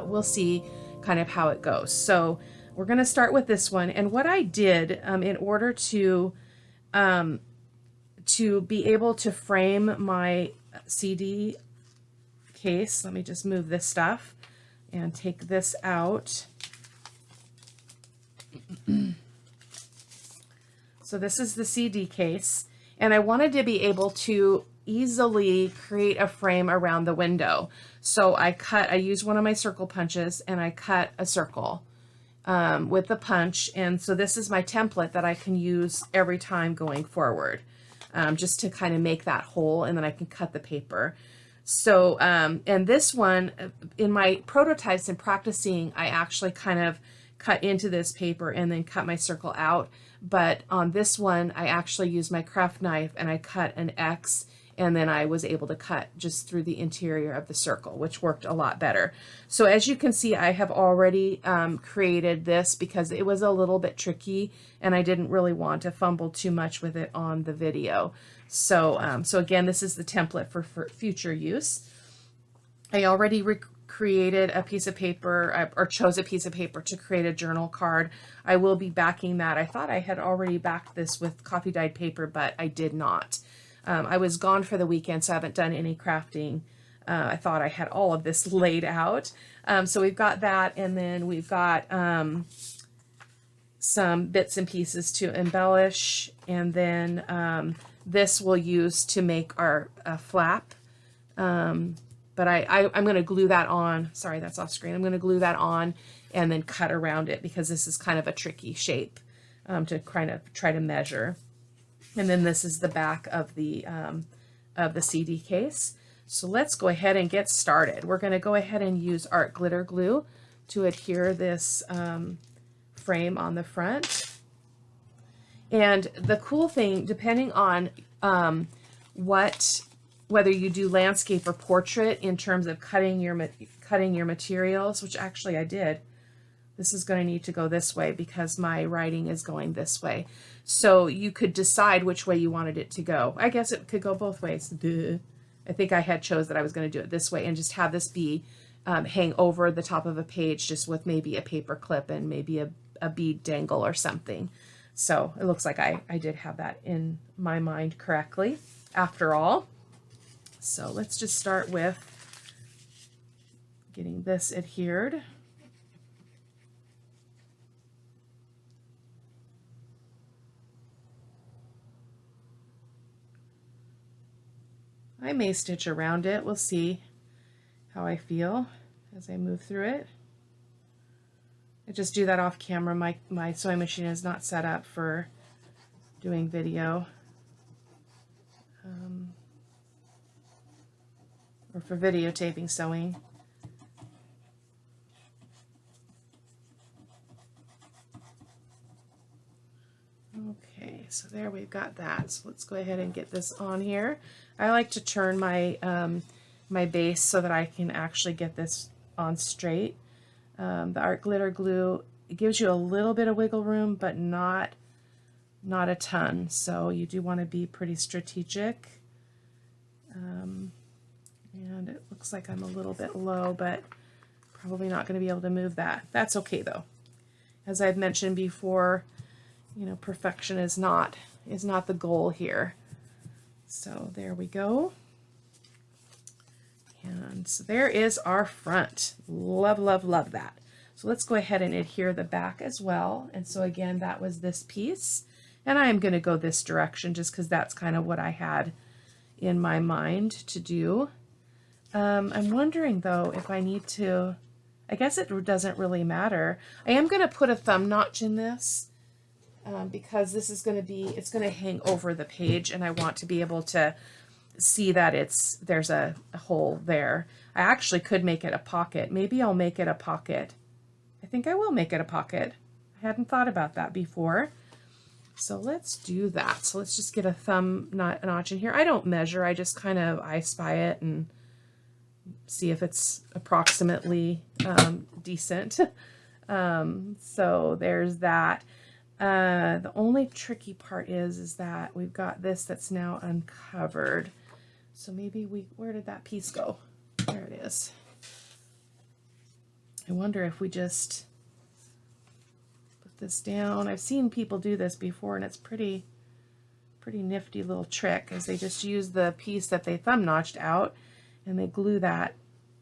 we'll see kind of how it goes. So we're going to start with this one. And what I did in order to be able to frame my CD case, let me just move this stuff and take this out. So this is the CD case, and I wanted to be able to easily create a frame around the window. So I used one of my circle punches and I cut a circle with the punch. And so this is my template that I can use every time going forward, just to kind of make that hole, and then I can cut the paper. So, and this one, in my prototypes and practicing, I actually kind of cut into this paper and then cut my circle out. But on this one, I actually used my craft knife and I cut an X, and then I was able to cut just through the interior of the circle, which worked a lot better. So as you can see, I have already created this because it was a little bit tricky and I didn't really want to fumble too much with it on the video. So, so again, this is the template for future use. I already created a piece of paper, or chose a piece of paper to create a journal card. I will be backing that. I thought I had already backed this with coffee dyed paper, but I did not. I was gone for the weekend, so I haven't done any crafting. I thought I had all of this laid out. So we've got that, and then we've got some bits and pieces to embellish, and then this we'll use to make our flap. But I'm going to glue that on. Sorry, that's off screen. I'm going to glue that on and then cut around it because this is kind of a tricky shape to kind of try to measure. And then this is the back of the CD case. So let's go ahead and get started. We're going to go ahead and use art glitter glue to adhere this frame on the front. And the cool thing, depending on whether you do landscape or portrait in terms of cutting your materials, which actually I did. This is going to need to go this way because my writing is going this way. So you could decide which way you wanted it to go. I guess it could go both ways. Duh. I think I had chose that I was going to do it this way and just have this be hang over the top of a page just with maybe a paper clip and maybe a bead dangle or something. So it looks like I did have that in my mind correctly after all. So let's just start with getting this adhered. I may stitch around it. We'll see how I feel as I move through it. I just do that off camera. My sewing machine is not set up for doing video or for videotaping sewing. Okay, so there we've got that. So let's go ahead and get this on here. I like to turn my my base so that I can actually get this on straight. The art glitter glue, it gives you a little bit of wiggle room, but not a ton. So you do want to be pretty strategic. And it looks like I'm a little bit low, but probably not going to be able to move that. That's okay though. As I've mentioned before, you know, perfection is not the goal here. So there we go. And so there is our front. Love, love, love that. So let's go ahead and adhere the back as well. And so again, that was this piece. And I am going to go this direction just because that's kind of what I had in my mind to do. I'm wondering though if I need to, I guess it doesn't really matter. I am going to put a thumb notch in this because this is going to be, it's going to hang over the page and I want to be able to see that there's a hole there. I actually could make it a pocket. Maybe I'll make it a pocket. I think I will make it a pocket. I hadn't thought about that before. So let's do that. So let's just get a thumb notch in here. I don't measure. I just kind of I spy it and see if it's approximately decent. So there's that. The only tricky part is that we've got this that's now uncovered. So maybe where did that piece go? There it is. I wonder if we just put this down. I've seen people do this before, and it's pretty nifty little trick, is they just use the piece that they thumb notched out and they glue that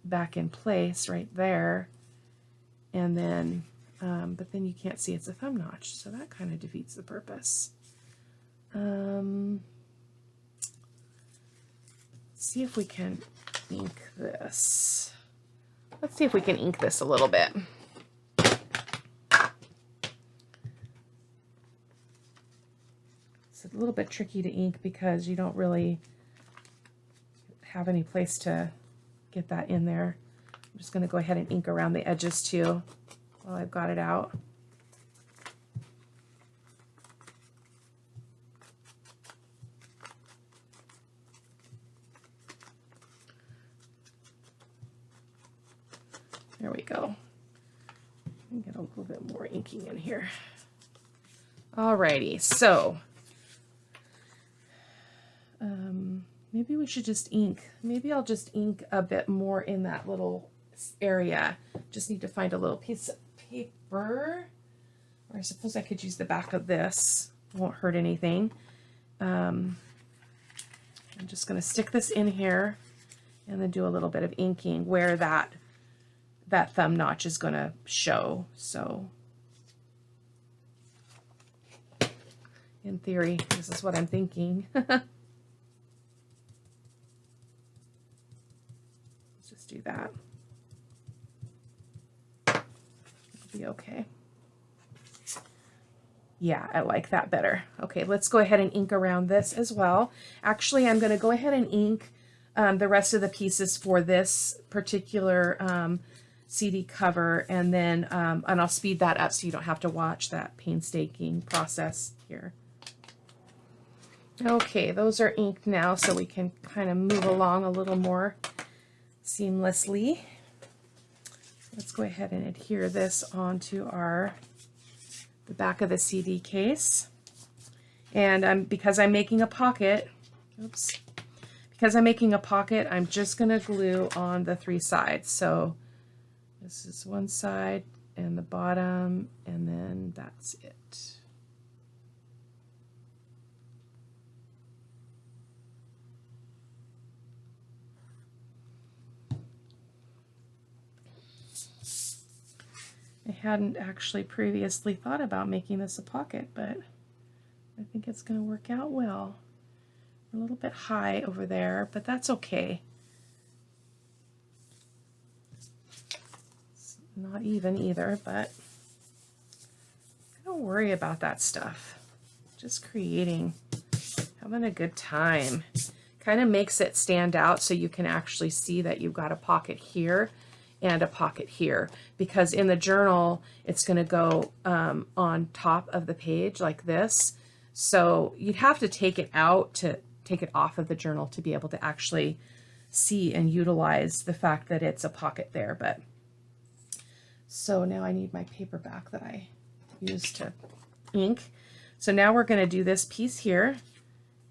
back in place right there, and then but then you can't see it's a thumb notch, so that kind of defeats the purpose. See if we can ink this. Let's see if we can ink this a little bit. It's a little bit tricky to ink because you don't really have any place to get that in there. I'm just going to go ahead and ink around the edges too while I've got it out. There we go. Get a little bit more inking in here. Alrighty, so maybe we should just ink. Maybe I'll just ink a bit more in that little area. Just need to find a little piece of paper. Or I suppose I could use the back of this. Won't hurt anything. I'm just going to stick this in here and then do a little bit of inking where that thumb notch is going to show. So in theory, this is what I'm thinking. Let's just do that. It'll be okay. Yeah, I like that better. Okay, let's go ahead and ink around this as well. Actually, I'm going to go ahead and ink the rest of the pieces for this particular CD cover, and then and I'll speed that up so you don't have to watch that painstaking process here. Okay, those are inked now, so we can kind of move along a little more seamlessly. Let's go ahead and adhere this onto the back of the CD case. And because I'm making a pocket, because I'm making a pocket, I'm just going to glue on the 3 sides. So this is one side and the bottom, and then that's it. I hadn't actually previously thought about making this a pocket, but I think it's going to work out well. We're a little bit high over there, but that's okay. It's not even either, but don't worry about that stuff. Just creating, having a good time. Kind of makes it stand out so you can actually see that you've got a pocket here and a pocket here, because in the journal it's going to go on top of the page like this, so you'd have to take it out to take it off of the journal to be able to actually see and utilize the fact that it's a pocket there. But so now I need my paper back that I used to ink. So now we're going to do this piece here,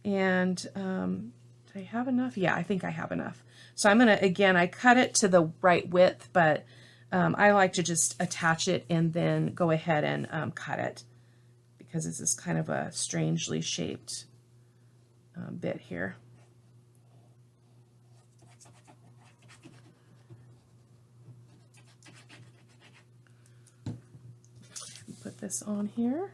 and do I have enough? Yeah, I think I have enough. So I'm going to, again, I cut it to the right width, but I like to just attach it and then go ahead and cut it, because this is kind of a strangely shaped bit here. Put this on here.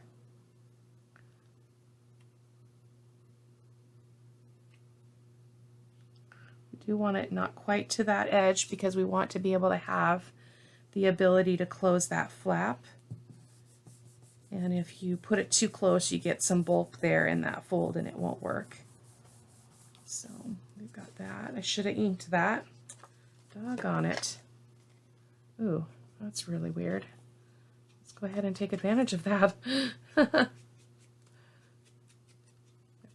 Do want it not quite to that edge because we want to be able to have the ability to close that flap. And if you put it too close, you get some bulk there in that fold and it won't work. So we've got that. I should have inked that. Doggone it. Ooh, that's really weird. Let's go ahead and take advantage of that. I've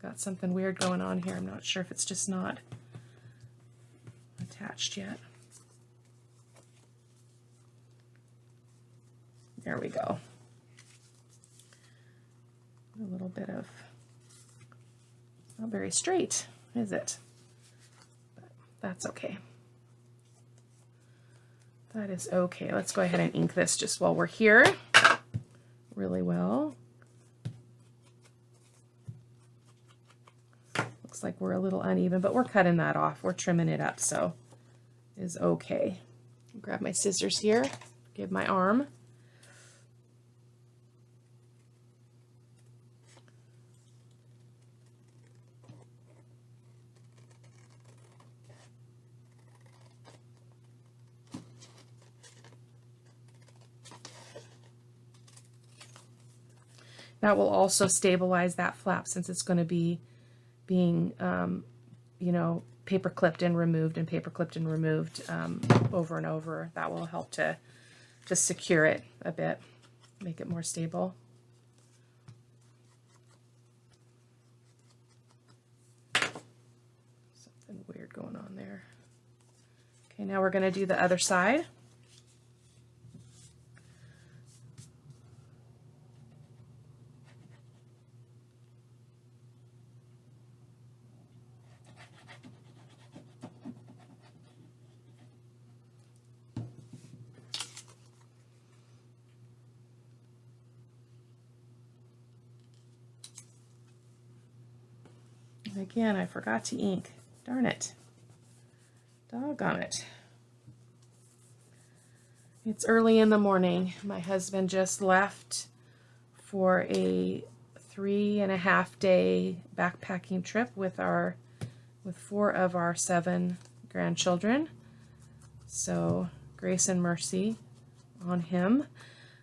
got something weird going on here. I'm not sure if it's just not attached yet. There we go. A little bit of, not very straight, is it? But that's okay. That is okay. Let's go ahead and ink this just while we're here really well. Looks like we're a little uneven, but we're cutting that off. We're trimming it up, so is okay. Grab my scissors here, give my arm. That will also stabilize that flap since it's going to be being, you know, paper clipped and removed over and over. That will help to secure it a bit, make it more stable. Something weird going on there. Okay, now we're going to do the other side. Again, I forgot to ink. Darn it. Doggone it. It's early in the morning. My husband just left for a 3.5-day backpacking trip with 4 of our 7 grandchildren. So grace and mercy on him.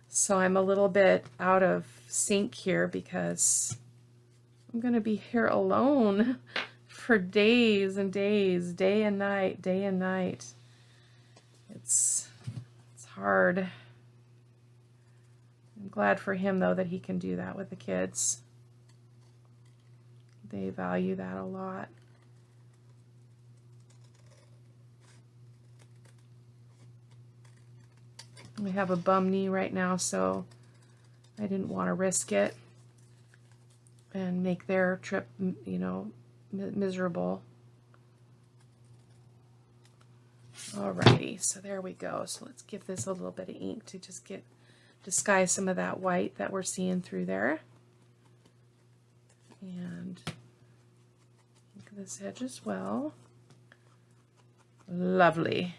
So I'm a little bit out of sync here because I'm going to be here alone for days and days, day and night, day and night. It's hard. I'm glad for him, though, that he can do that with the kids. They value that a lot. We have a bum knee right now, so I didn't want to risk it and make their trip, you know, miserable. Alrighty, so there we go. So let's give this a little bit of ink to just disguise some of that white that we're seeing through there. And ink this edge as well. Lovely.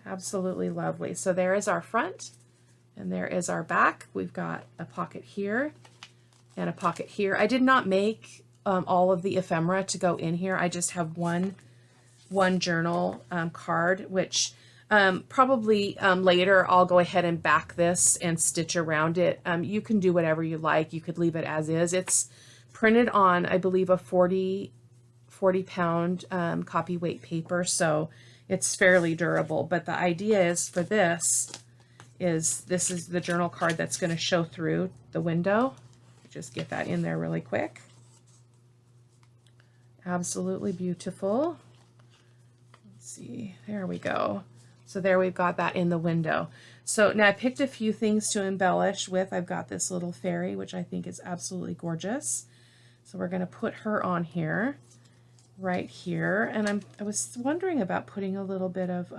Absolutely lovely. So there is our front and there is our back. We've got a pocket here and a pocket here. I did not make all of the ephemera to go in here. I just have one journal card, which probably later I'll go ahead and back this and stitch around it. You can do whatever you like. You could leave it as is. It's printed on, I believe, a 40-pound copy weight paper, so it's fairly durable. But the idea is for this is the journal card that's going to show through the window. Just get that in there really quick. Absolutely beautiful. Let's see, there we go. So there we've got that in the window. So now I picked a few things to embellish with. I've got this little fairy, which I think is absolutely gorgeous. So we're going to put her on here, right here. And I was wondering about putting a little bit of,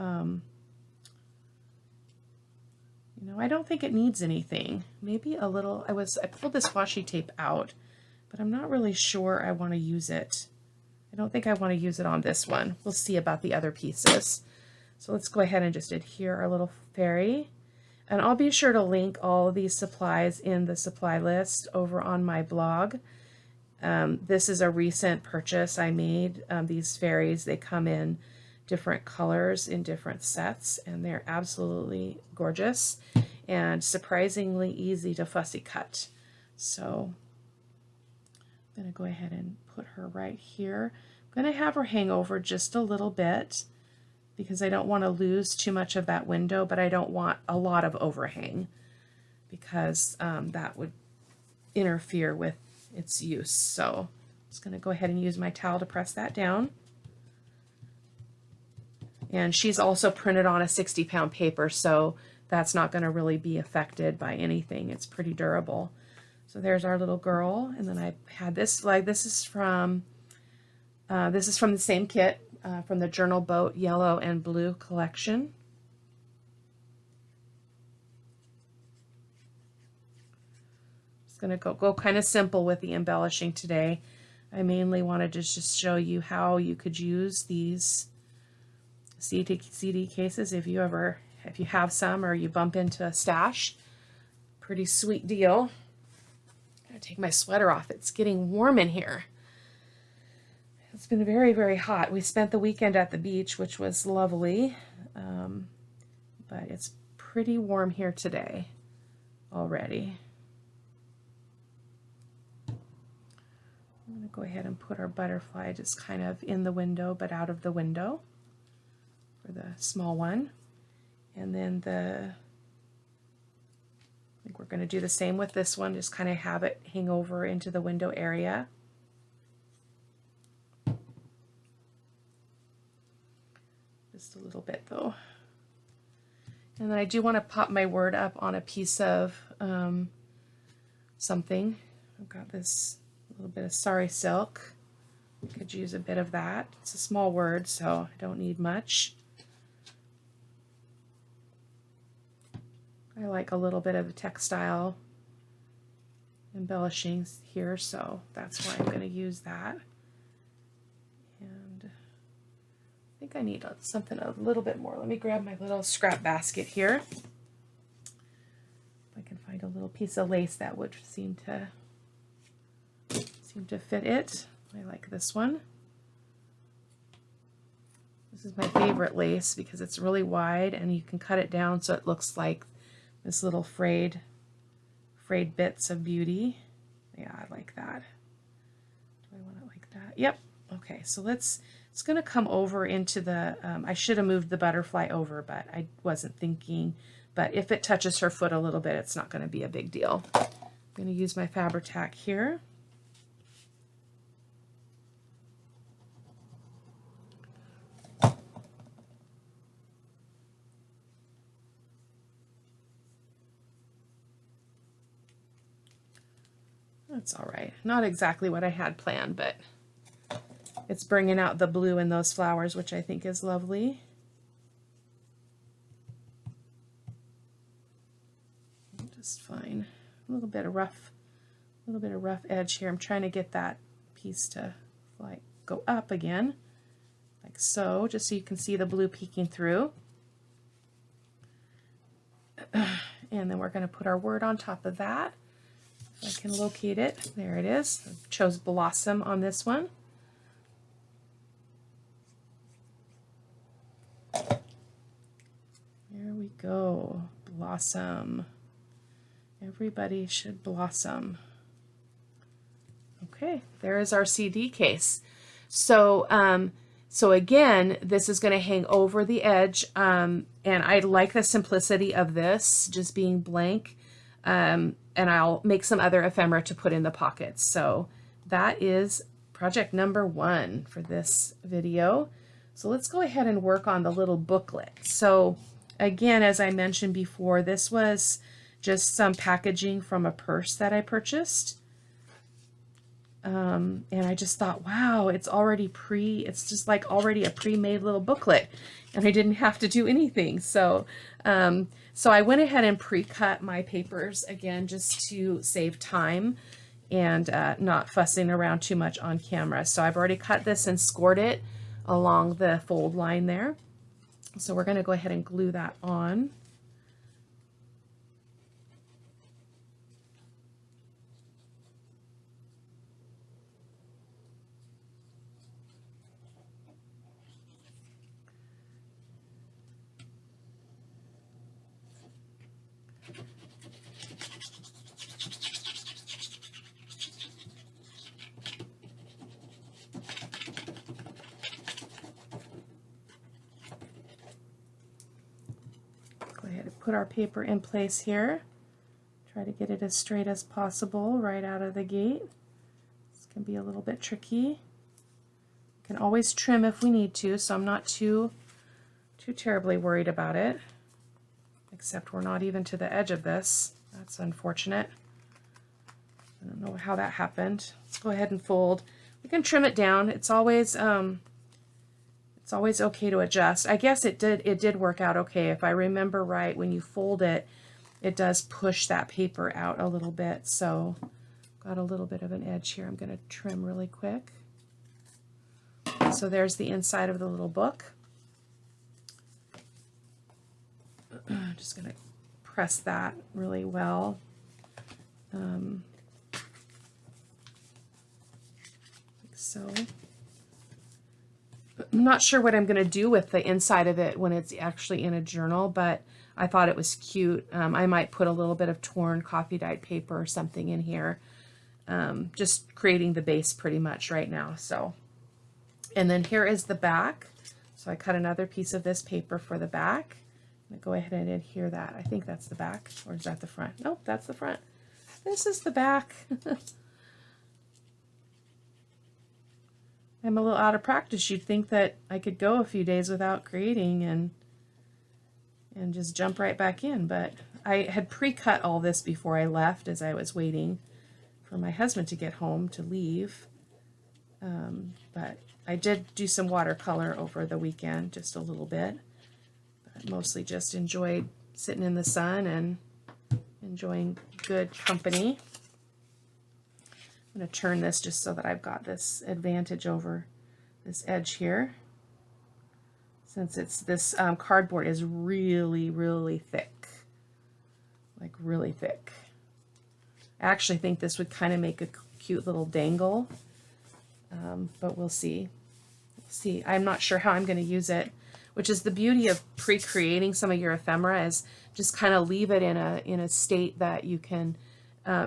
you know, I don't think it needs anything. Maybe a little, I pulled this washi tape out, but I'm not really sure I want to use it. I don't think I want to use it on this one. We'll see about the other pieces. So let's go ahead and just adhere our little fairy. And I'll be sure to link all of these supplies in the supply list over on my blog. This is a recent purchase I made. These fairies, they come in different colors in different sets, and they're absolutely gorgeous and surprisingly easy to fussy cut. So I'm going to go ahead and put her right here. I'm going to have her hang over just a little bit because I don't want to lose too much of that window, but I don't want a lot of overhang because that would interfere with its use. So I'm just going to go ahead and use my towel to press that down. And she's also printed on a 60-pound paper, so that's not going to really be affected by anything. It's pretty durable. So there's our little girl, and then I had this flag. This is from the same kit from the Journal Boat Yellow and Blue collection. going to go kind of simple with the embellishing today. I mainly wanted to just show you how you could use these CD cases if you have some or you bump into a stash. Pretty sweet deal. I'm going to take my sweater off. It's getting warm in here. It's been very, very hot. We spent the weekend at the beach, which was lovely, but it's pretty warm here today already. I'm going to go ahead and put our butterfly just kind of in the window, but out of the window for the small one. And then I think we're going to do the same with this one, just kind of have it hang over into the window area. Just a little bit though. And then I do want to pop my word up on a piece of something. I've got this little bit of sari silk. I could use a bit of that. It's a small word, so I don't need much. I like a little bit of textile embellishing here, so that's why I'm going to use that. And I think I need something a little bit more. Let me grab my little scrap basket here. If I can find a little piece of lace that would seem to fit it. I like this one. This is my favorite lace because it's really wide and you can cut it down so it looks like this little frayed bits of beauty. Yeah, I like that. Do I want it like that? Yep. Okay, so it's going to come over into the, I should have moved the butterfly over, but I wasn't thinking. But if it touches her foot a little bit, it's not going to be a big deal. I'm going to use my Fabri-Tac here. That's all right. Not exactly what I had planned, but it's bringing out the blue in those flowers, which I think is lovely. Just fine. A little bit of rough edge here. I'm trying to get that piece to like go up again, like so, just so you can see the blue peeking through. And then we're going to put our word on top of that. If I can locate it. There it is. I chose Blossom on this one. There we go. Blossom. Everybody should blossom. Okay, there is our CD case. So, so again, this is going to hang over the edge, and I like the simplicity of this, just being blank. And I'll make some other ephemera to put in the pockets. So that is project number 1 for this video. So let's go ahead and work on the little booklet. So again, as I mentioned before, this was just some packaging from a purse that I purchased. And I just thought, wow, it's just like already a pre-made little booklet, and I didn't have to do anything. So, so I went ahead and pre-cut my papers again, just to save time and not fussing around too much on camera. So I've already cut this and scored it along the fold line there. So we're going to go ahead and glue that on. Put our paper in place here. Try to get it as straight as possible right out of the gate. This can be a little bit tricky. You can always trim if we need to, so I'm not too terribly worried about it. Except we're not even to the edge of this. That's unfortunate. I don't know how that happened. Let's go ahead and fold. We can trim it down. It's always okay to adjust. I guess it did work out okay. If I remember right, when you fold it, it does push that paper out a little bit. So got a little bit of an edge here. I'm going to trim really quick. So there's the inside of the little book. I'm just going to press that really well. Like so. I'm not sure what I'm going to do with the inside of it when it's actually in a journal, but I thought it was cute. I might put a little bit of torn coffee dyed paper or something in here. Just creating the base pretty much right now. So, and then here is the back. So I cut another piece of this paper for the back. I'm going to go ahead and adhere that. I think that's the back, or is that the front? Nope, that's the front. This is the back. I'm a little out of practice. You'd think that I could go a few days without creating and just jump right back in, but I had pre-cut all this before I left as I was waiting for my husband to get home to leave. But I did do some watercolor over the weekend, just a little bit, but mostly just enjoyed sitting in the sun and enjoying good company. I'm going to turn this just so that I've got this advantage over this edge here. Since it's this cardboard is really, really thick, like really thick. I actually think this would kind of make a cute little dangle, but we'll see. We'll see. I'm not sure how I'm going to use it, which is the beauty of pre-creating some of your ephemera, is just kind of leave it in a state that you can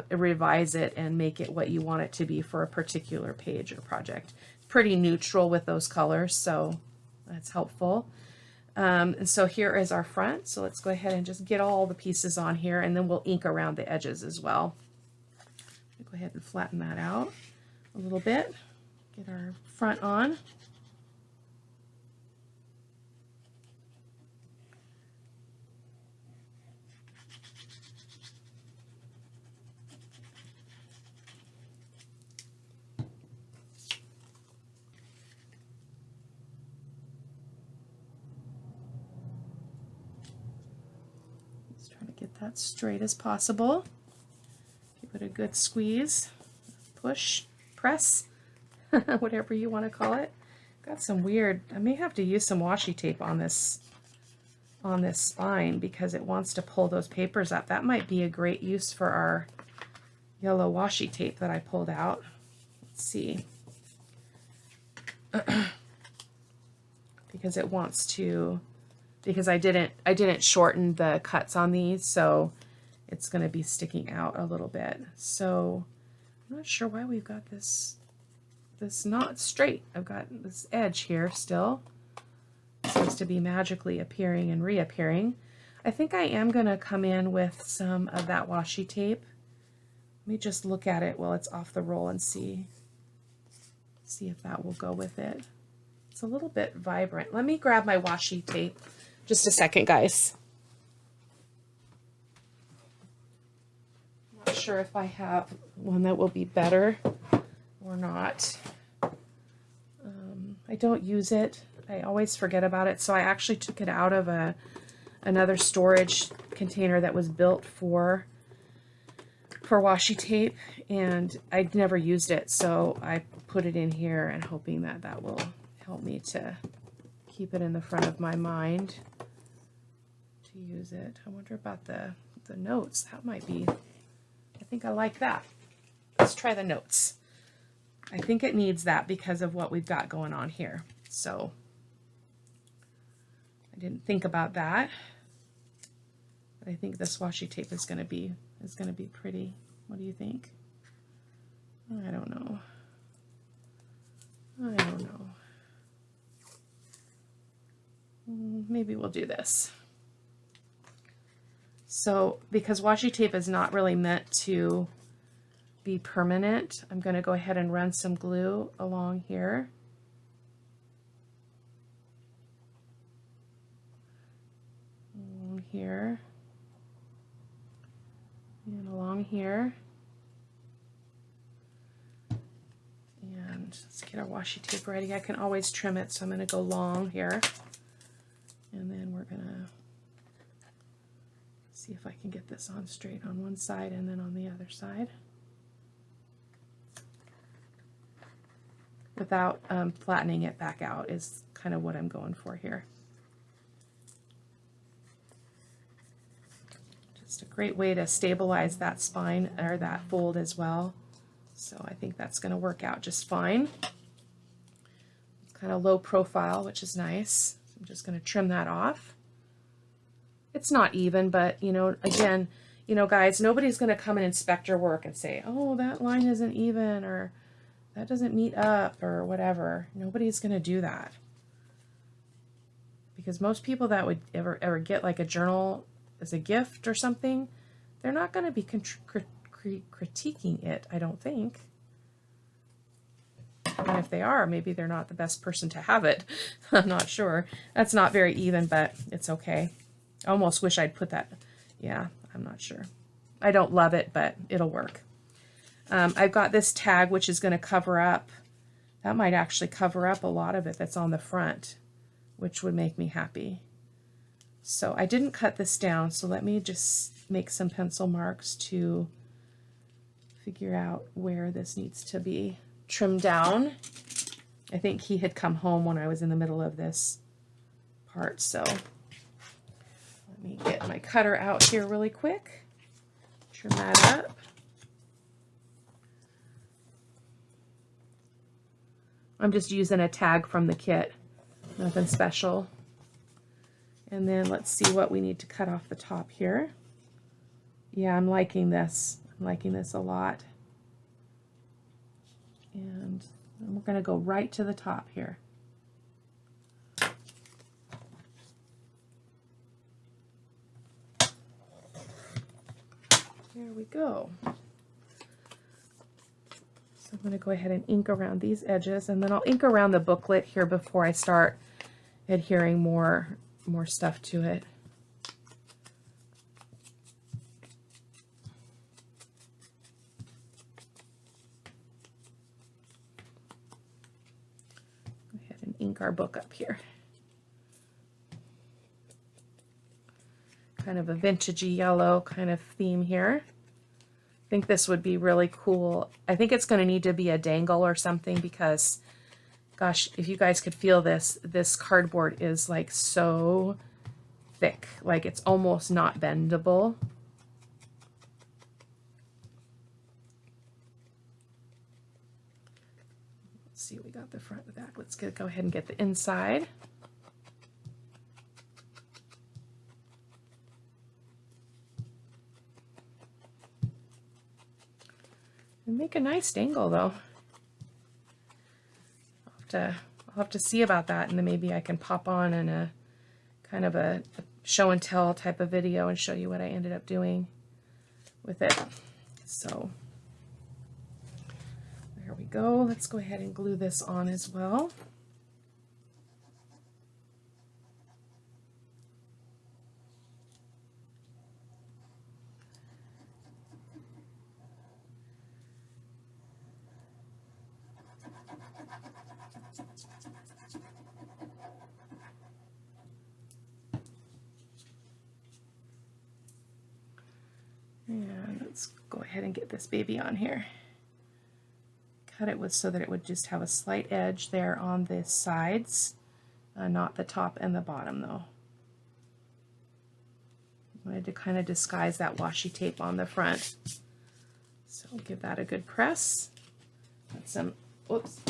revise it and make it what you want it to be for a particular page or project. It's pretty neutral with those colors, so that's helpful. And so here is our front. So let's go ahead and just get all the pieces on here, and then we'll ink around the edges as well. Go ahead and flatten that out a little bit. Get our front on. Get that straight as possible. Give it a good squeeze, push, press, whatever you want to call it. Got some weird, I may have to use some washi tape on this spine because it wants to pull those papers up. That might be a great use for our yellow washi tape that I pulled out. Let's see. Because it wants to, because I didn't shorten the cuts on these, so it's going to be sticking out a little bit. So I'm not sure why we've got this not straight. I've got this edge here still. It seems to be magically appearing and reappearing. I think I am going to come in with some of that washi tape. Let me just look at it while it's off the roll and see if that will go with it. It's a little bit vibrant. Let me grab my washi tape. Just a second, guys. Not sure if I have one that will be better or not. I don't use it. I always forget about it. So I actually took it out of another storage container that was built for washi tape, and I'd never used it. So I put it in here and hoping that that will help me to keep it in the front of my mind to use it. I wonder about the notes. That might be, I think I like that. Let's try the notes. I think it needs that because of what we've got going on here. So I didn't think about that, but I think this washi tape is going to be pretty. What do you think? I don't know. Maybe we'll do this. So because washi tape is not really meant to be permanent, I'm going to go ahead and run some glue along here. Along here. And along here. And let's get our washi tape ready. I can always trim it, so I'm going to go long here. And then we're going to See if I can get this on straight on one side and then on the other side without flattening it back out is kind of what I'm going for here. Just a great way to stabilize that spine or that fold as well. So I think that's going to work out just fine. It's kind of low profile, which is nice. I'm just going to trim that off. It's not even, but you know, again, you know, guys, nobody's going to come and inspect your work and say, oh, that line isn't even, or that doesn't meet up, or whatever. Nobody's going to do that. Because most people that would ever get like a journal as a gift or something, they're not going to be critiquing it, I don't think. And if they are, maybe they're not the best person to have it. I'm not sure. That's not very even, but it's okay. I almost wish I'd put that. Yeah, I'm not sure. I don't love it, but it'll work. I've got this tag, which is going to cover up. That might actually cover up a lot of it that's on the front, which would make me happy. So I didn't cut this down, so let me just make some pencil marks to figure out where this needs to be trimmed down. I think he had come home when I was in the middle of this part, so let me get my cutter out here really quick, trim that up. I'm just using a tag from the kit, nothing special. And then let's see what we need to cut off the top here. Yeah, I'm liking this. I'm liking this a lot. And we're going to go right to the top here. There we go. So I'm going to go ahead and ink around these edges, and then I'll ink around the booklet here before I start adhering more stuff to it. Go ahead and ink our book up here. Kind of a vintagey yellow kind of theme here. I think this would be really cool. I think it's going to need to be a dangle or something because, gosh, if you guys could feel this, this cardboard is like so thick, like it's almost not bendable. Let's see, we got the front and the back. Let's go ahead and get the inside. And make a nice dangle though. I'll have to see about that, and then maybe I can pop on in a kind of a show and tell type of video and show you what I ended up doing with it. So there we go. Let's go ahead and glue this on as well. And let's go ahead and get this baby on here. Cut it with so that it would just have a slight edge there on the sides, not the top and the bottom though. I wanted to kind of disguise that washi tape on the front. So give that a good press. Got some, oops,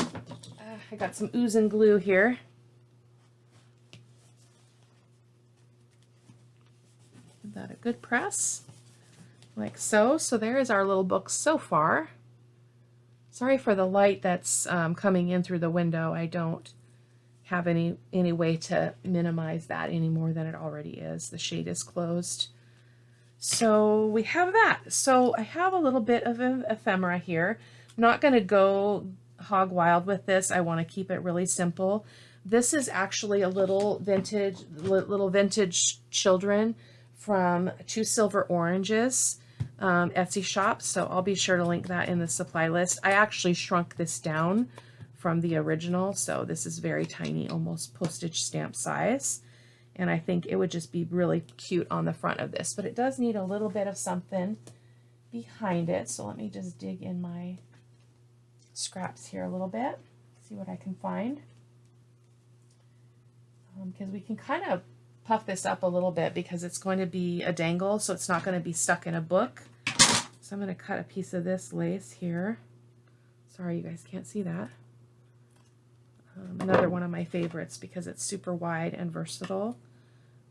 I got some ooze and glue here. Give that a good press. Like so. So there is our little book so far. Sorry for the light that's coming in through the window. I don't have any way to minimize that any more than it already is. The shade is closed. So we have that. So I have a little bit of an ephemera here. I'm not going to go hog wild with this. I want to keep it really simple. This is actually a little vintage children from Two Silver Oranges Etsy shop, so I'll be sure to link that in the supply list. I actually shrunk this down from the original, so this is very tiny, almost postage stamp size. And I think it would just be really cute on the front of this, but it does need a little bit of something behind it. So let me just dig in my scraps here a little bit, see what I can find. Because we can kind of puff this up a little bit because it's going to be a dangle, so it's not going to be stuck in a book. So I'm going to cut a piece of this lace here. Sorry, you guys can't see that. Another one of my favorites because it's super wide and versatile.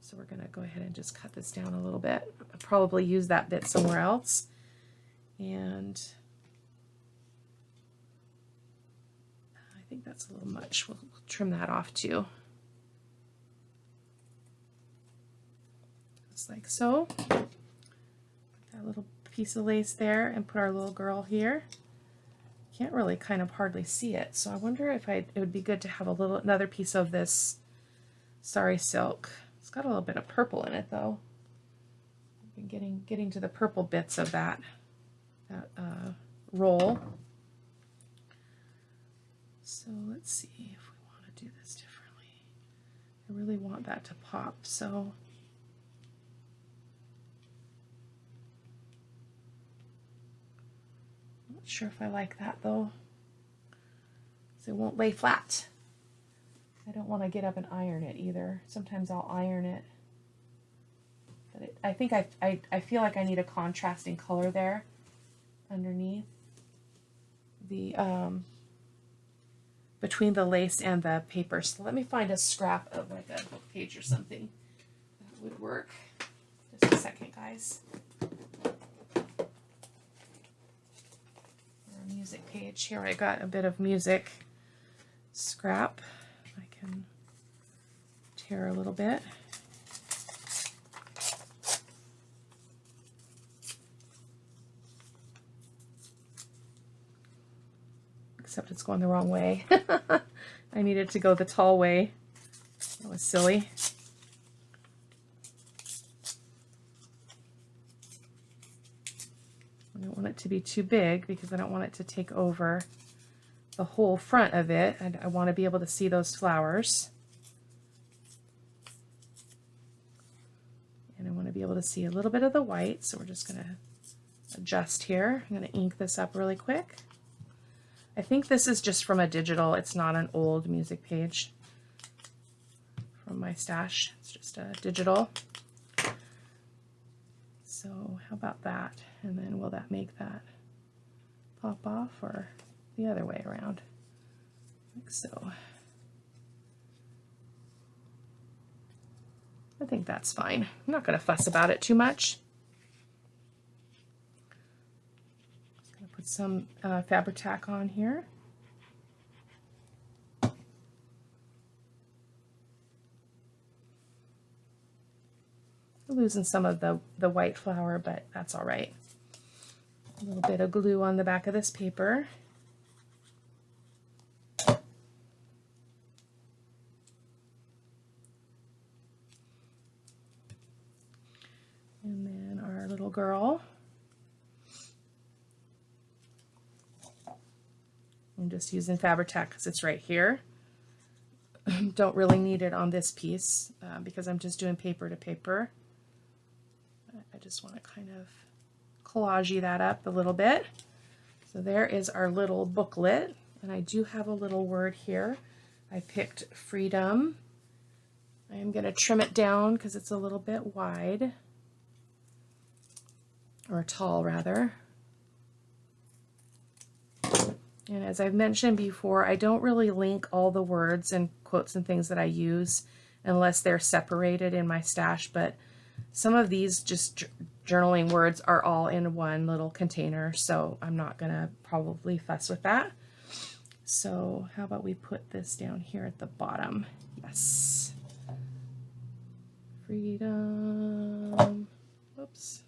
So we're going to go ahead and just cut this down a little bit. I'll probably use that bit somewhere else. And I think that's a little much. We'll trim that off too. Just like so. Put that little piece of lace there and put our little girl here. Can't really kind of hardly see it, so I wonder if it would be good to have another piece of this sari silk. It's got a little bit of purple in it though. I've been getting to the purple bits of that roll. So let's see if we want to do this differently. I really want that to pop, so not sure if I like that though, because it won't lay flat. I don't want to get up and iron it either. Sometimes I'll iron it, but I think I feel like I need a contrasting color there underneath the between the lace and the paper. So let me find a scrap of like a book page or something that would work. Just a second, guys. Music page here. I got a bit of music scrap. I can tear a little bit. Except it's going the wrong way. I needed to go the tall way. That was silly. I don't want it to be too big because I don't want it to take over the whole front of it. I want to be able to see those flowers. And I want to be able to see a little bit of the white, so we're just going to adjust here. I'm going to ink this up really quick. I think this is just from a digital. It's not an old music page from my stash. It's just a digital. So how about that? And then will that make that pop off or the other way around? Like so. I think that's fine. I'm not going to fuss about it too much. Just going to put some fabric tack on here. Losing some of the white flower, but that's all right. A little bit of glue on the back of this paper. And then our little girl. I'm just using fabric tack because it's right here. Don't really need it on this piece because I'm just doing paper to paper. I just want to kind of collage that up a little bit. So there is our little booklet, and I do have a little word here. I picked freedom. I am going to trim it down because it's a little bit wide, or tall rather. And as I've mentioned before, I don't really link all the words and quotes and things that I use unless they're separated in my stash, but some of these just journaling words are all in one little container, so I'm not going to probably fuss with that. So how about we put this down here at the bottom? Yes. Freedom. Whoops.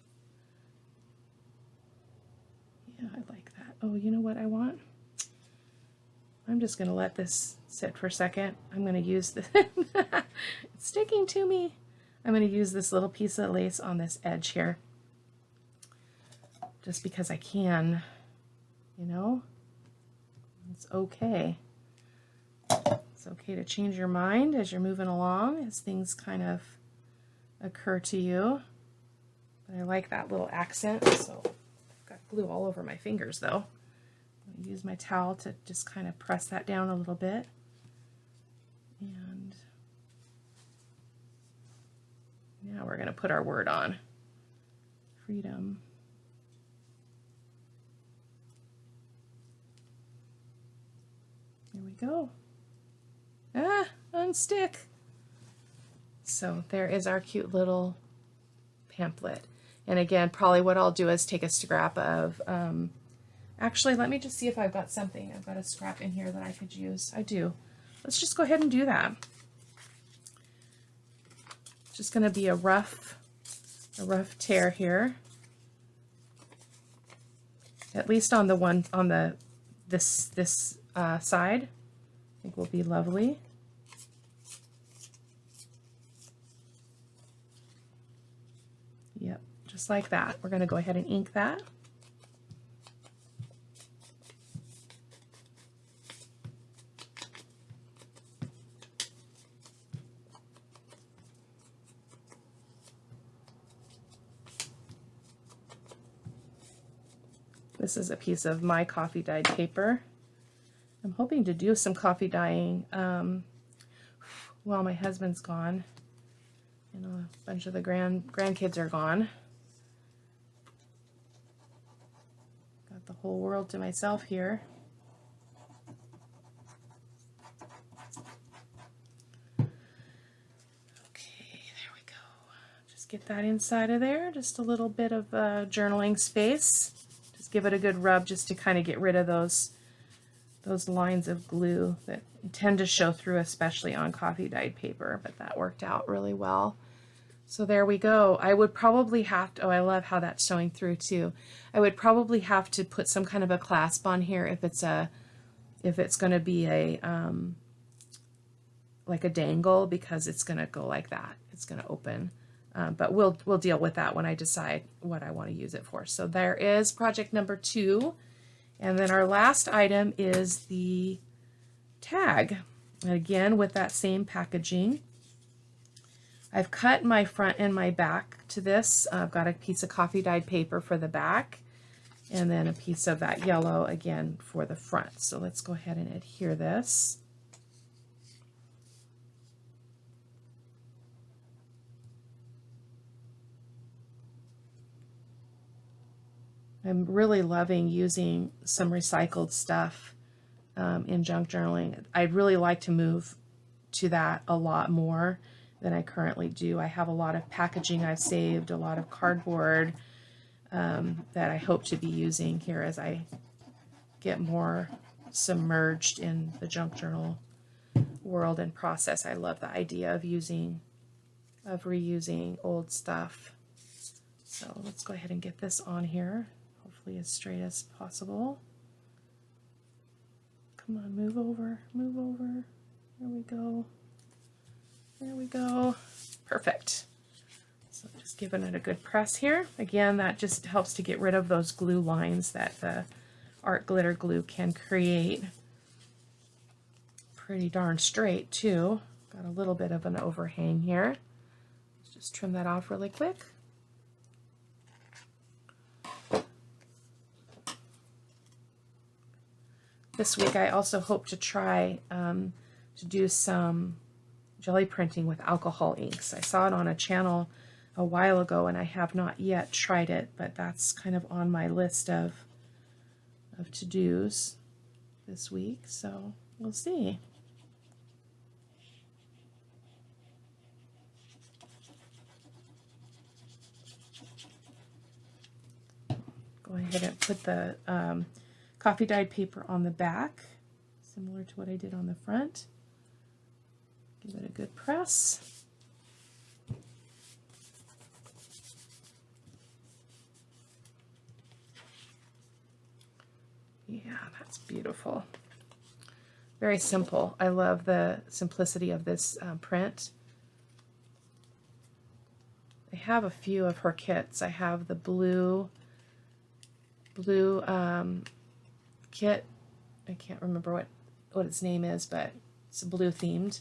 Yeah, I like that. Oh, you know what I want? I'm just going to let this sit for a second. I'm going to use the it's sticking to me. I'm going to use this little piece of lace on this edge here. Just because I can, you know, it's okay. It's okay to change your mind as you're moving along, as things kind of occur to you. But I like that little accent, so I've got glue all over my fingers though. I'll use my towel to just kind of press that down a little bit. And now we're going to put our word on. Freedom. There we go. Ah, unstick. So there is our cute little pamphlet. And again, probably what I'll do is take a scrap of, actually, let me just see if I've got something. I've got a scrap in here that I could use. I do. Let's just go ahead and do that. It's just going to be a rough tear here. At least on the one, on the, this side. I think will be lovely. Yep, just like that. We're going to go ahead and ink that. This is a piece of my coffee dyed paper. I'm hoping to do some coffee dyeing while my husband's gone. And a bunch of the grandkids are gone. Got the whole world to myself here. Okay, there we go. Just get that inside of there. Just a little bit of journaling space. Just give it a good rub just to kind of get rid of those lines of glue that tend to show through, especially on coffee dyed paper, but that worked out really well. So there we go. I would probably have to, oh, I love how that's showing through too. I would probably have to put some kind of a clasp on here if it's going to be a like a dangle, because it's going to go like that. It's going to open. But we'll deal with that when I decide what I want to use it for. So there is project number 2. And then our last item is the tag. And again, with that same packaging. I've cut my front and my back to this. I've got a piece of coffee dyed paper for the back, and then a piece of that yellow again for the front. So let's go ahead and adhere this. I'm really loving using some recycled stuff in junk journaling. I'd really like to move to that a lot more than I currently do. I have a lot of packaging I've saved, a lot of cardboard that I hope to be using here as I get more submerged in the junk journal world and process. I love the idea of reusing old stuff. So let's go ahead and get this on here, hopefully as straight as possible. Come on, move over, move over. There we go. There we go. Perfect. So just giving it a good press here. Again, that just helps to get rid of those glue lines that the art glitter glue can create. Pretty darn straight too. Got a little bit of an overhang here. Let's just trim that off really quick. This week I also hope to try to do some jelly printing with alcohol inks. I saw it on a channel a while ago and I have not yet tried it, but that's kind of on my list of to-dos this week, so we'll see. Go ahead and put the coffee dyed paper on the back, similar to what I did on the front. Give it a good press. Yeah, that's beautiful. Very simple. I love the simplicity of this print. I have a few of her kits. I have the blue kit. I can't remember what its name is, but It's blue themed.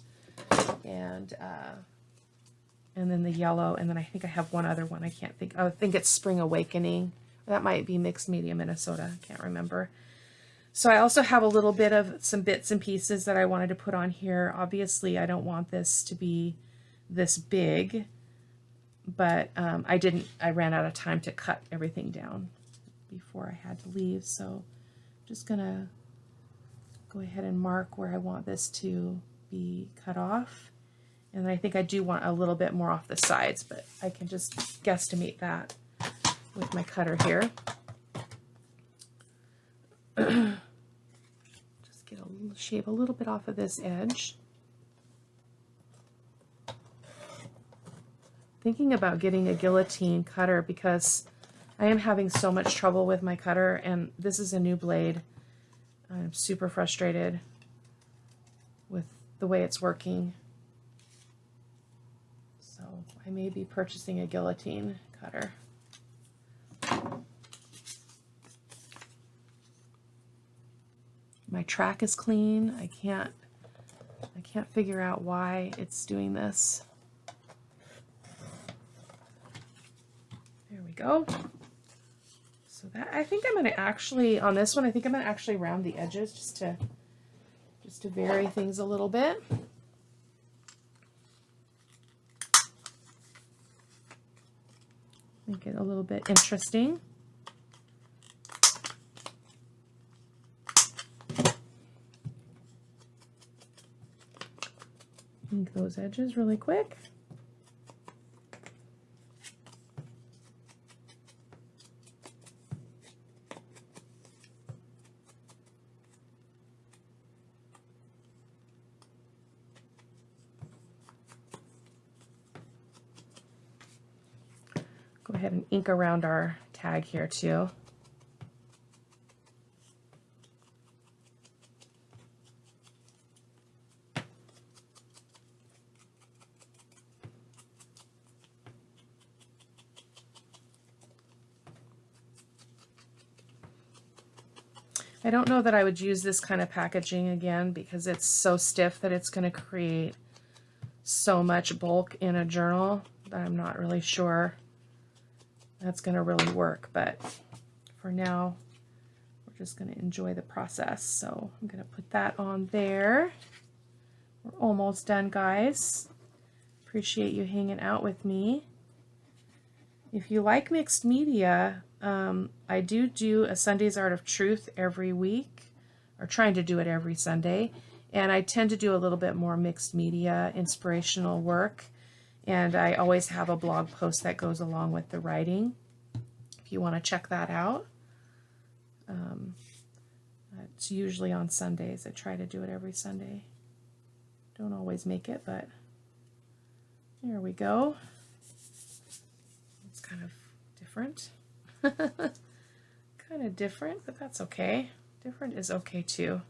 And then the yellow, and then I think I have one other one. I can't think. I think it's Spring Awakening. That might be Mixed Media Minnesota. I can't remember. So I also have a little bit of some bits and pieces that I wanted to put on here. Obviously, I don't want this to be this big, but I ran out of time to cut everything down before I had to leave. So I'm just gonna go ahead and mark where I want this to be cut off. And I think I do want a little bit more off the sides, but I can just guesstimate that with my cutter here. Just shave a little bit off of this edge. Thinking about getting a guillotine cutter because I am having so much trouble with my cutter, and this is a new blade. I'm super frustrated with the way it's working. So I may be purchasing a guillotine cutter. My track is clean. I can't figure out why it's doing this. There we go. So that, I think I'm going to actually, on this one, I think I'm going to actually round the edges just to vary things a little bit. Make it a little bit interesting. Ink those edges really quick. Go ahead and ink around our tag here too. I don't know that I would use this kind of packaging again because it's so stiff that it's going to create so much bulk in a journal that I'm not really sure that's going to really work. But for now, we're just going to enjoy the process. So I'm going to put that on there. We're almost done, guys. Appreciate you hanging out with me. If you like mixed media, I do a Sunday's Art of Truth every week, or trying to do it every Sunday, and I tend to do a little bit more mixed media inspirational work, and I always have a blog post that goes along with the writing if you want to check that out. It's usually on Sundays. I try to do it every Sunday. Don't always make it, but there we go. It's kind of different. Kind of different, but that's okay. Different is okay too.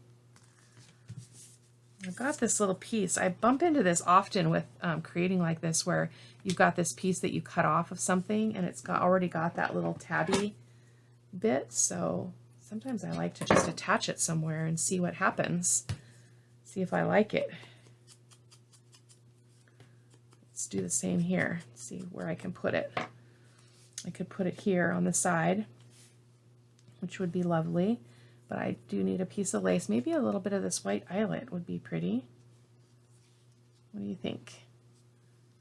I've got this little piece. I bump into this often with creating like this, where you've got this piece that you cut off of something and it's already got that little tabby bit. So sometimes I like to just attach it somewhere and see what happens. See if I like it. Let's do the same here. See where I can put it. I could put it here on the side, which would be lovely, but I do need a piece of lace. Maybe a little bit of this white eyelet would be pretty. What do you think?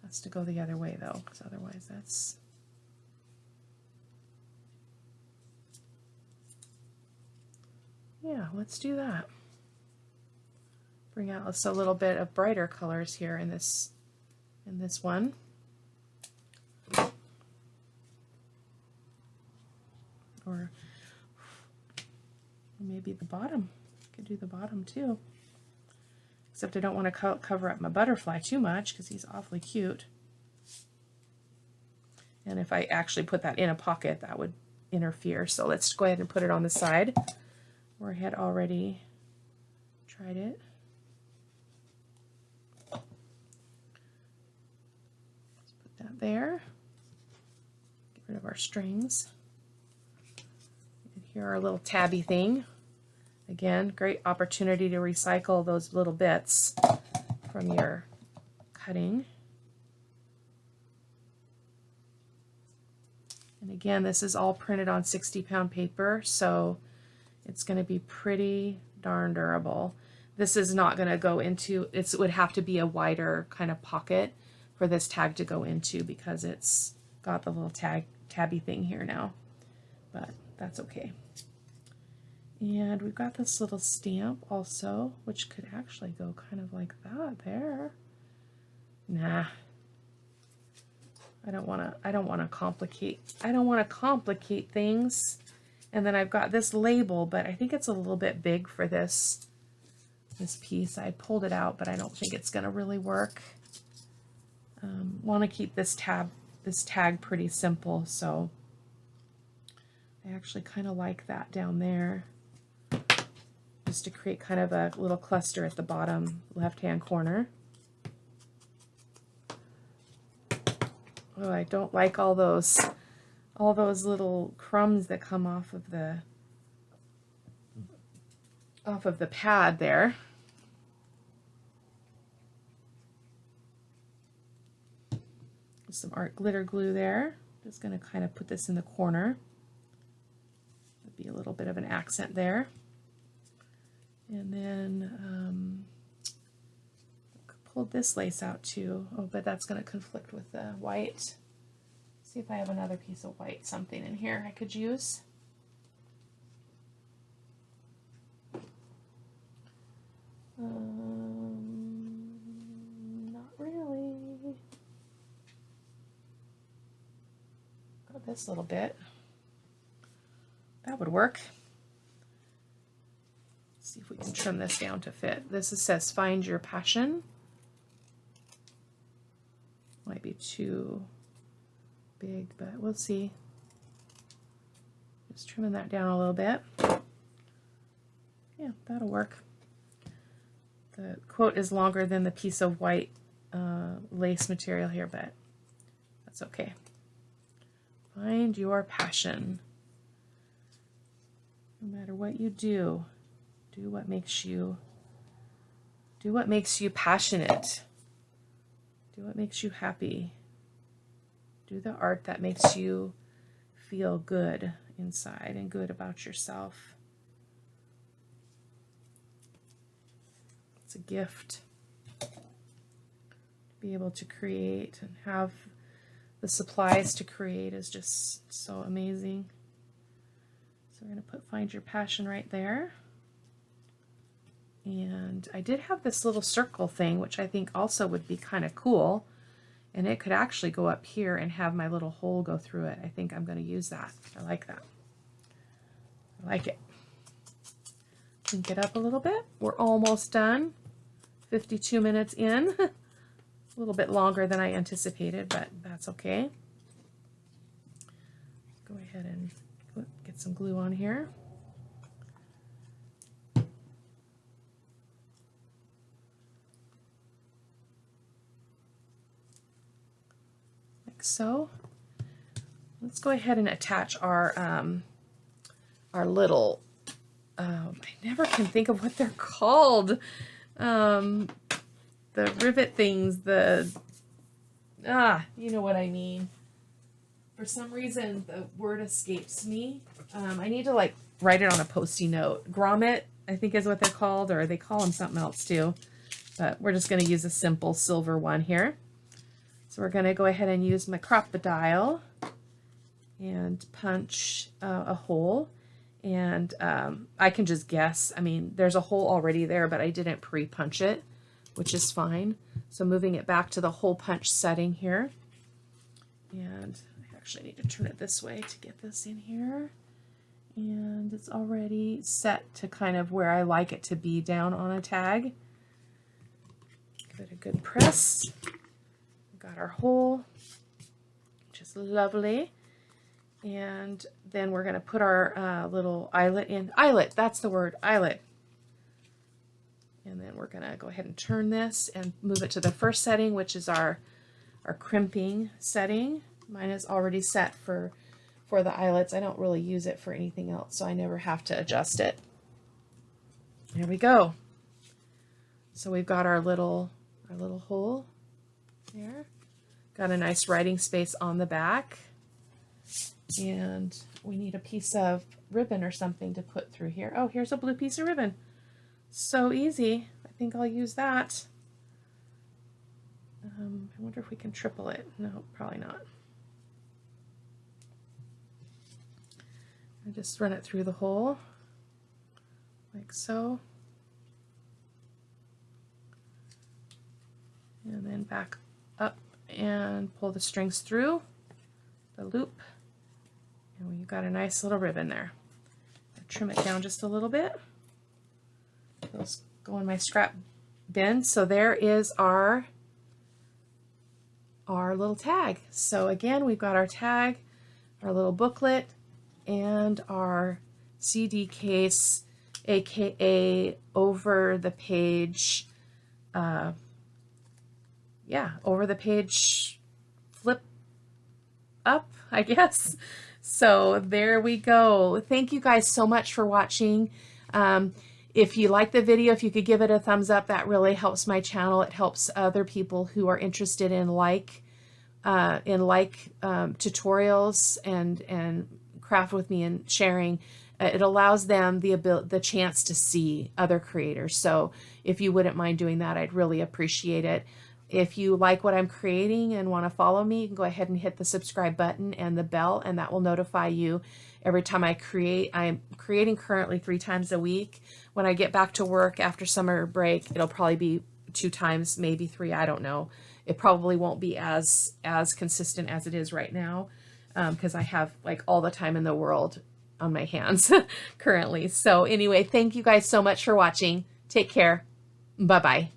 Has to go the other way though, because otherwise that's... Yeah, let's do that. Bring out just a little bit of brighter colors here in this one. Or maybe the bottom. Could do the bottom too. Except I don't want to cover up my butterfly too much because he's awfully cute. And if I actually put that in a pocket, that would interfere. So let's go ahead and put it on the side where I had already tried it. Let's put that there. Get rid of our strings. Here our little tabby thing. Again, great opportunity to recycle those little bits. from your cutting. And again, this is all printed on 60-pound paper, so it's going to be pretty darn durable. This is not going to go into, it would have to be a wider kind of pocket for this tag to go into because it's got the little tabby thing here now, but that's okay. And we've got this little stamp also, which could actually go kind of like that there. Nah. I don't want to complicate things. And then I've got this label, but I think it's a little bit big for this piece. I pulled it out, but I don't think it's going to really work. Want to keep this tag pretty simple, so I actually kind of like that down there, just to create kind of a little cluster at the bottom left-hand corner. Oh, I don't like all those little crumbs that come off of the pad there. Some art glitter glue there. Just going to kind of put this in the corner. There'll be a little bit of an accent there. And then pulled this lace out too. Oh, but that's going to conflict with the white. See if I have another piece of white something in here I could use. Not really. Got this little bit. That would work. Let's see if we can trim this down to fit. This says find your passion. Might be too big, but we'll see. Just trimming that down a little bit. Yeah, that'll work. The quote is longer than the piece of white lace material here, but that's okay. Find your passion. No matter what you do, do what makes you passionate. Do what makes you happy. Do the art that makes you feel good inside and good about yourself. It's a gift to be able to create, and have the supplies to create is just so amazing. So we're going to put find your passion right there. And I did have this little circle thing, which I think also would be kind of cool. And it could actually go up here and have my little hole go through it. I think I'm going to use that. I like that. I like it. Link it up a little bit. We're almost done. 52 minutes in. A little bit longer than I anticipated, but that's okay. Go ahead and get some glue on here. So let's go ahead and attach our little I never can think of what they're called, the rivet things, you know what I mean. For some reason the word escapes me. I need to like write it on a Post-it note. Grommet, I think is what they're called, or they call them something else too, but we're just going to use a simple silver one here. So we're going to go ahead and use my crocodile and punch a hole. And I can just guess. I mean, there's a hole already there, but I didn't pre-punch it, which is fine. So moving it back to the hole punch setting here. And I actually need to turn it this way to get this in here. And it's already set to kind of where I like it to be down on a tag. Give it a good press. Got our hole, which is lovely. And then we're going to put our little eyelet in. Eyelet, that's the word, eyelet. And then we're going to go ahead and turn this and move it to the first setting, which is our crimping setting. Mine is already set for the eyelets. I don't really use it for anything else, so I never have to adjust it. There we go. So we've got our little our little hole there. Got a nice writing space on the back. And we need a piece of ribbon or something to put through here. Oh, here's a blue piece of ribbon. So easy. I think I'll use that. I wonder if we can triple it. No, probably not. I just run it through the hole like so. And then back up and pull the strings through the loop. And we've got a nice little ribbon there. I'll trim it down just a little bit. Those go in my scrap bin. So there is our little tag. So again, we've got our tag, our little booklet, and our CD case, aka over the page, over the page flip up, I guess. So there we go. Thank you guys so much for watching. If you like the video, if you could give it a thumbs up, that really helps my channel. It helps other people who are interested in tutorials and craft with me and sharing. It allows them the chance to see other creators. So if you wouldn't mind doing that, I'd really appreciate it. If you like what I'm creating and want to follow me, you can go ahead and hit the subscribe button and the bell, and that will notify you every time I create. I'm creating currently 3 times a week. When I get back to work after summer break, it'll probably be 2 times, maybe 3, I don't know. It probably won't be as consistent as it is right now, because I have like all the time in the world on my hands currently. So anyway, thank you guys so much for watching. Take care. Bye-bye.